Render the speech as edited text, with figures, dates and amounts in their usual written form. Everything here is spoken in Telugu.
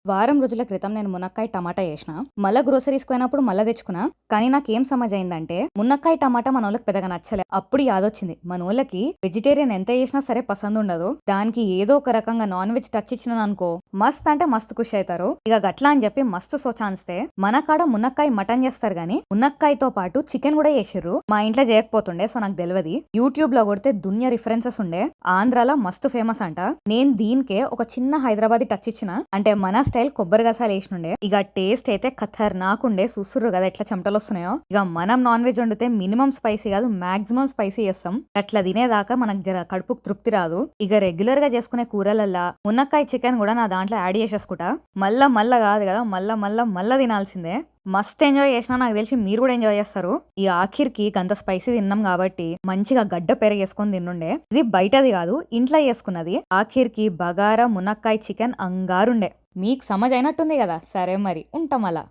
వారం రోజుల క్రితం నేను మునక్కాయ టమాటా చేసిన. మళ్ళా గ్రోసరీస్‌కి పోయినప్పుడు మళ్ళా తెచ్చుకున్నా. కానీ నాకేం సమజయిందంటే, మునక్కాయ టమాటా మనోళ్ళకి పెద్దగా నచ్చలే. అప్పుడు యాదొచ్చింది. మనోళ్ళకి వెజిటేరియన్ ఎంత చేసినా సరే పసందుండదు. దానికి ఏదో ఒక రకంగా నాన్ వెజ్ టచ్ ఇచ్చినాననుకో, మస్త్ అంటే మస్తు ఖుషి అయితారు. ఇక గట్లా అని చెప్పి మస్తు సోచాన్స్తే, మన కాడ మునక్కాయ మటన్ చేస్తారు గానీ, మునక్కాయతో పాటు చికెన్ కూడా చేసిర్రు. మా ఇంట్లో చేయకపోతుండే, సో నాకు తెలవది. యూట్యూబ్ లో కొడితే దున్య రిఫరెన్సెస్ ఉండే. ఆంధ్రాలో మస్తు ఫేమస్ అంట. నేను దీనికే ఒక చిన్న హైదరాబాదీ టచ్ ఇచ్చిన. అంటే మన స్టైల్ కొబ్బరి గసాలు వేసినుండే. ఇక టేస్ట్ అయితే ఖతర్నాకుండే. చూస్తుర్రు కదా ఎట్లా చెమటలు వస్తున్నాయో. ఇక మనం నాన్ వెజ్ వండితే మినిమం స్పైసీ కాదు, మాక్సిమం స్పైసీ చేస్తాం. అట్లా తినేదాకా మనకు జర కడుపుకు తృప్తి రాదు. ఇక రెగ్యులర్ గా చేసుకునే కూరలల్లా మునక్కాయ చికెన్ కూడా నా దాంట్లో యాడ్ చేసేసుకుంటా. మళ్ళా కాదు కదా, మళ్ళా తినాల్సిందే. మస్త్ ఎంజాయ్ చేసినా, నాకు తెలిసి మీరు కూడా ఎంజాయ్ చేస్తారు. ఈ ఆఖిర్కి గంత స్పైసీ తిన్నాం కాబట్టి మంచిగా గడ్డ పెరిగేసుకొని తిన్నుండే. ఇది బయటది కాదు, ఇంట్లో చేసుకున్నది. ఆఖిర్కి బగారా మునక్కాయ చికెన్ అంగారుండే. మీకు సమజ్ అయినట్టుంది కదా. సరే మరి ఉంటాం అలా.